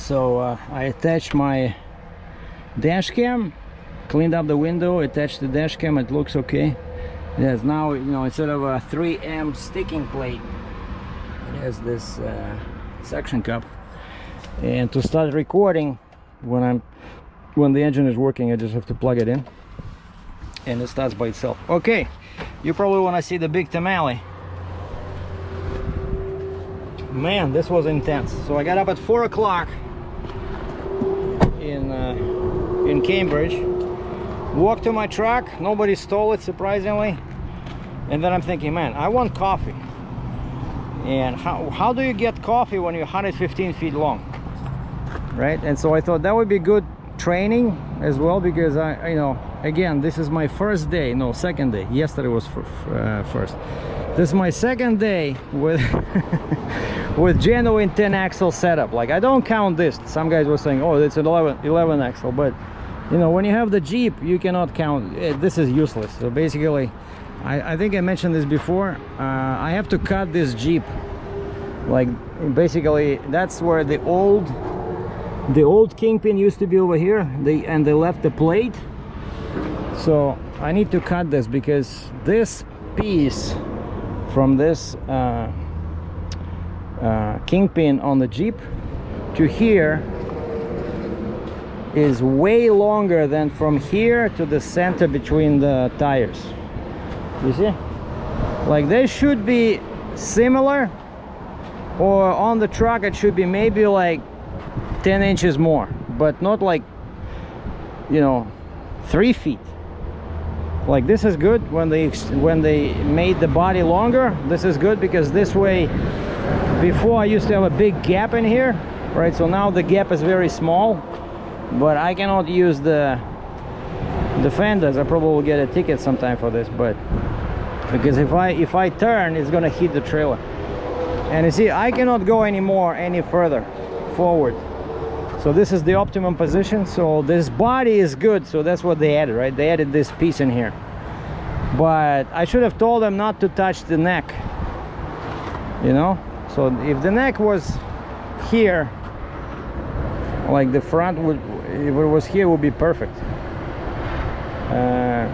So I attached my dash cam, cleaned up the window, attached the dash cam. It looks okay. It has now, instead of a 3M sticking plate, it has this suction cup. And to start recording, when the engine is working, I just have to plug it in and it starts by itself. Okay, you probably want to see the big tamale. Man, this was intense. So I got up at 4 o'clock in Cambridge, walked to my truck, nobody stole it surprisingly, and then I'm thinking, man, I want coffee. And how do you get coffee when you're 115 feet long, right? And so I thought that would be good training as well, because again, this is my first day, no, second day. Yesterday was first. This is my second day with with genuine 10 axle setup. Like, I don't count this. Some guys were saying, oh, it's an 11 axle, but when you have the Jeep, you cannot count it. This is useless. So basically, I think I mentioned this before, I have to cut this Jeep. Like, basically that's where the old kingpin used to be, over here, and they left the plate. So I need to cut this, because this piece from this kingpin on the Jeep to here is way longer than from here to the center between the tires. You see, like, they should be similar, or on the truck it should be maybe like 10 inches more, but not like 3 feet. Like, this is good when they made the body longer. This is good, because this way, before I used to have a big gap in here, right? So now the gap is very small, but I cannot use the fenders. I probably will get a ticket sometime for this, but because if I turn, it's gonna hit the trailer. And you see, I cannot go any further forward. So this is the optimum position. So this body is good, so that's what they added, right? They added this piece in here, but I should have told them not to touch the neck, so if the neck was here, like the front would, if it was here, would be perfect.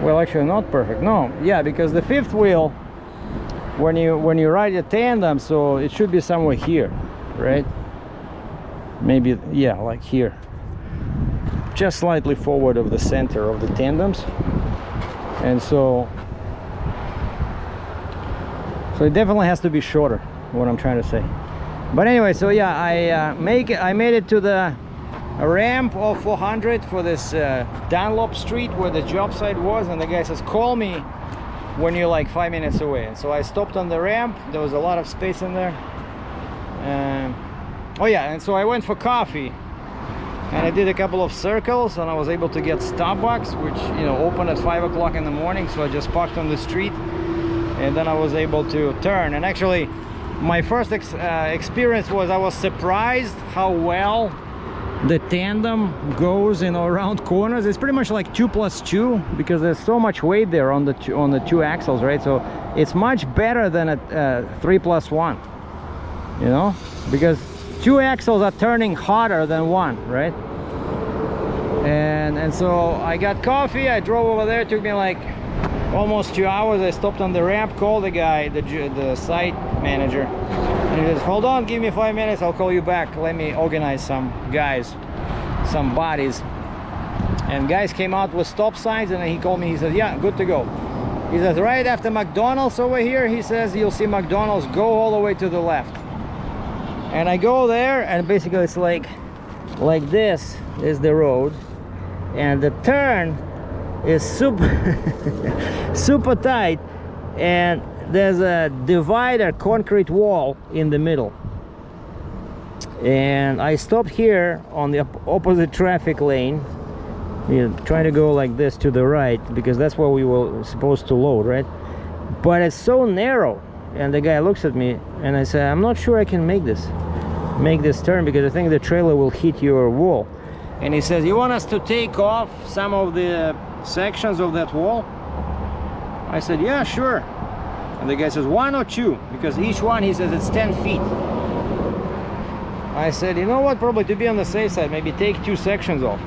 Well, actually not perfect, no, yeah, because the fifth wheel, when you ride a tandem, so it should be somewhere here, right? Maybe, yeah, like here, just slightly forward of the center of the tandems. And so it definitely has to be shorter, what I'm trying to say. But anyway, so yeah, I made it to the ramp of 400 for this Dunlop Street where the job site was, and the guy says, call me when you're like 5 minutes away. And so I stopped on the ramp. There was a lot of space in there. Oh yeah, and so I went for coffee, and I did a couple of circles, and I was able to get Starbucks, which opened at 5 o'clock in the morning. So I just parked on the street, and then I was able to turn. And actually, my first experience was, I was surprised how well the tandem goes around corners. It's pretty much like 2+2, because there's so much weight there on the two axles, right? So it's much better than a 3+1, because 2 axles are turning harder than 1, right? And so I got coffee, I drove over there. It took me like almost 2 hours. I stopped on the ramp, called the guy, the site manager, and he says, hold on, give me 5 minutes, I'll call you back, let me organize some guys, some bodies. And guys came out with stop signs, and then he called me, he says, yeah, good to go. He says, right after McDonald's over here, he says, you'll see McDonald's, go all the way to the left. And I go there, and basically it's like this is the road, and the turn is super tight, and there's a divider concrete wall in the middle. And I stopped here on the opposite traffic lane, trying to go like this to the right, because that's where we were supposed to load, right? But it's so narrow, and the guy looks at me, and I say, I'm not sure I can make this turn, because I think the trailer will hit your wall. And he says, you want us to take off some of the sections of that wall? I said, yeah, sure. And the guy says, 1 or 2, because each one, he says, it's 10 feet. I said, you know what, probably to be on the safe side, maybe take 2 sections off.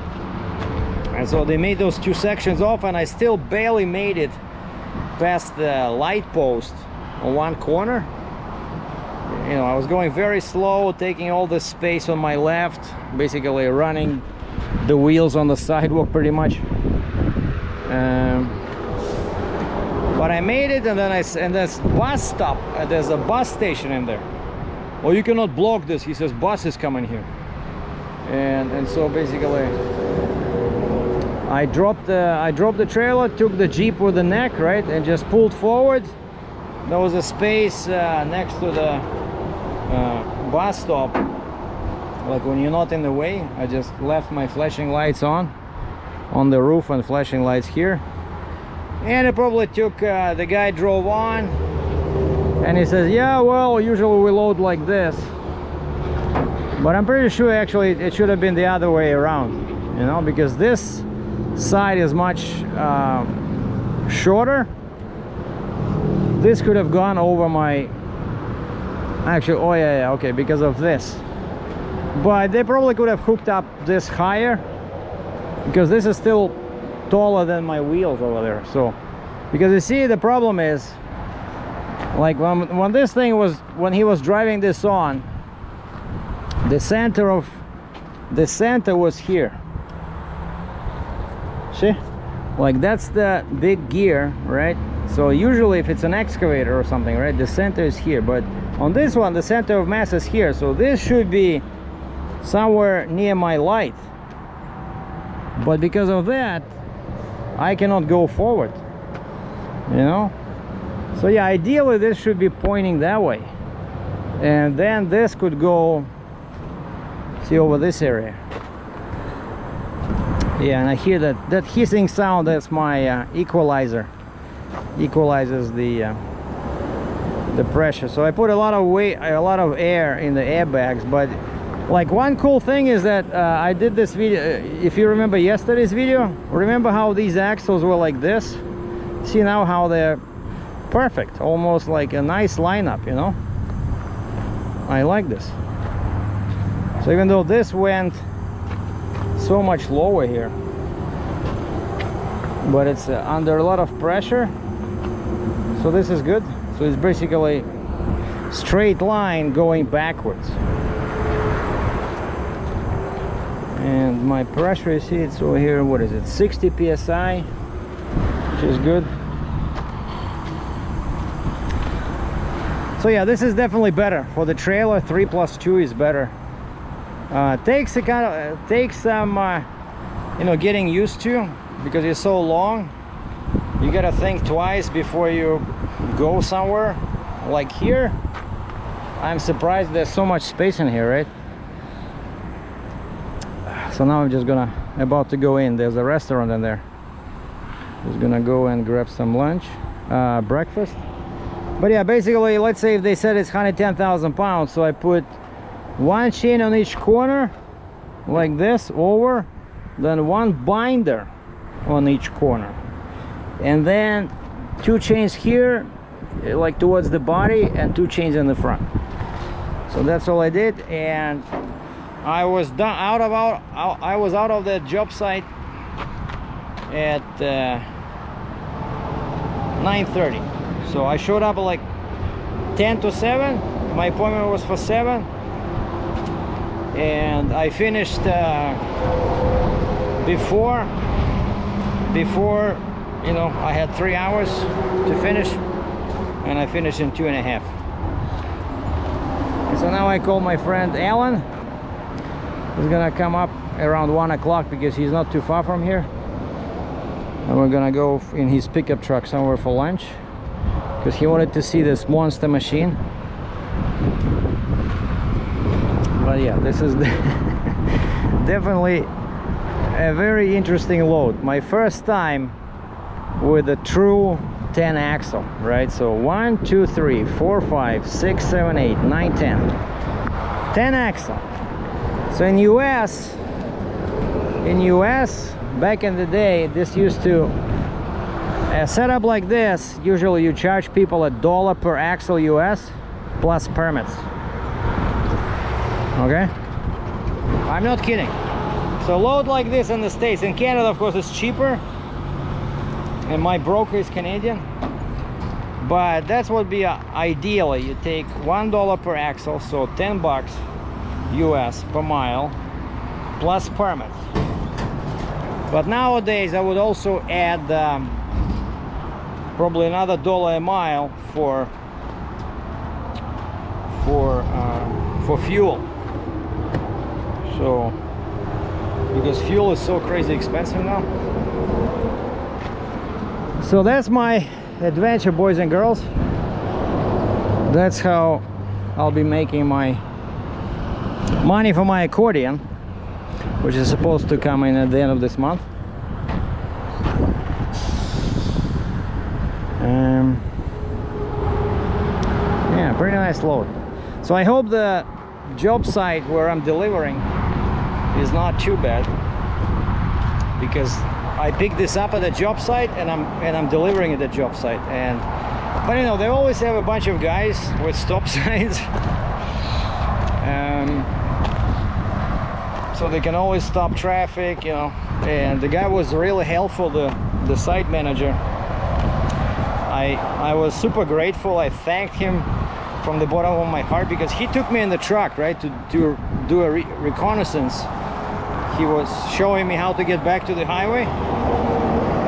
And so they made those 2 sections off, and I still barely made it past the light post on one corner. You know, I was going very slow, taking all the space on my left, basically running the wheels on the sidewalk pretty much. But I made it, and then and there's bus stop. There's a bus station in there. Well, you cannot block this. He says bus is coming here, and so basically I dropped the trailer, took the Jeep with the neck, right, and just pulled forward. There was a space next to the bus stop, like when you're not in the way. I just left my flashing lights on the roof and flashing lights here. And it probably took, the guy drove on, and he says, yeah, well, usually we load like this. But I'm pretty sure actually it should have been the other way around, you know, because this side is much shorter. This could have gone over my, actually, oh yeah, okay, because of this. But they probably could have hooked up this higher, because this is still taller than my wheels over there. So, because you see, the problem is, like when this thing was, when he was driving this on, the center was here. See, like that's the big gear, right? So usually if it's an excavator or something, right, the center is here, but on this one the center of mass is here. So this should be somewhere near my light, but because of that I cannot go forward, you know. So yeah, ideally this should be pointing that way, and then this could go, see, over this area. Yeah, and I hear that hissing sound. That's my equalizer. Equalizes the pressure. So I put a lot of weight, a lot of air in the airbags. But like one cool thing is that I did this video, if you remember yesterday's video, remember how these axles were like this? See now how they're perfect, almost like a nice lineup, you know. I like this. So even though this went so much lower here, but it's under a lot of pressure, so this is good. So it's basically straight line going backwards. And my pressure, you see, it's over here, what is it, 60 psi, which is good. So yeah, this is definitely better for the trailer. 3+2 is better. Takes some you know, getting used to, because it's so long. You gotta think twice before you go somewhere. Like here, I'm surprised there's so much space in here, right? So now I'm just about to go in. There's a restaurant in there. Just gonna go and grab some lunch, breakfast. But yeah, basically, let's say if they said it's 110,000 pounds, so I put one chain on each corner like this over, then one binder on each corner, and then 2 chains here like towards the body, and 2 chains in the front. So that's all I did, and I was done out of the job site at 9:30. So I showed up at like 10 to 7. My appointment was for 7, and I finished before, you know, I had 3 hours to finish, and I finished in 2.5. And so now I call my friend Alan. He's gonna come up around 1 o'clock because he's not too far from here, and we're gonna go in his pickup truck somewhere for lunch, because he wanted to see this monster machine. But yeah, this is definitely a very interesting load. My first time with a true 10 axle, right? So 1 2 3 4 5 6 7 8 9 10 10 axle. So in US back in the day, this used to a setup like this, usually you charge people $1 per axle US plus permits. Okay, I'm not kidding. So load like this in the States. In Canada, of course, it's cheaper. And my broker is Canadian. But that's what would be ideally. You take $1 per axle, so 10 bucks US per mile, plus permits. But nowadays, I would also add probably another $1 a mile for fuel. So because fuel is so crazy expensive now. So that's my adventure, boys and girls. That's how I'll be making my money for my accordion, which is supposed to come in at the end of this month. Yeah, pretty nice load. So I hope the job site where I'm delivering is not too bad, because I picked this up at the job site and I'm delivering at the job site. But you know, they always have a bunch of guys with stop signs. So they can always stop traffic, you know. And the guy was really helpful, the site manager. I was super grateful. I thanked him from the bottom of my heart, because he took me in the truck, right, to do a reconnaissance. He was showing me how to get back to the highway,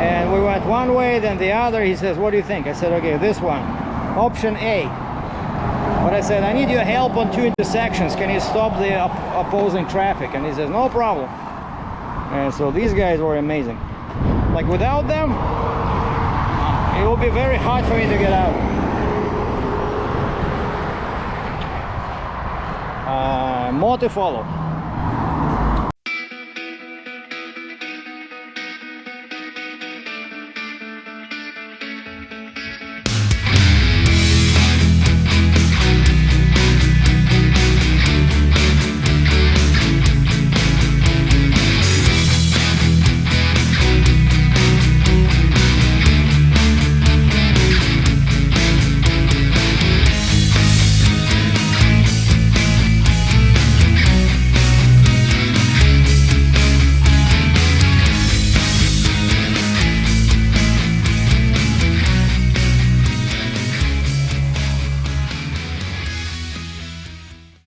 and we went one way, then the other. He says, what do you think? I said, okay, this one, option A. But I said, I need your help on 2 intersections. Can you stop the opposing traffic? And he says, no problem. And so these guys were amazing. Like, without them, it will be very hard for me to get out. More to follow.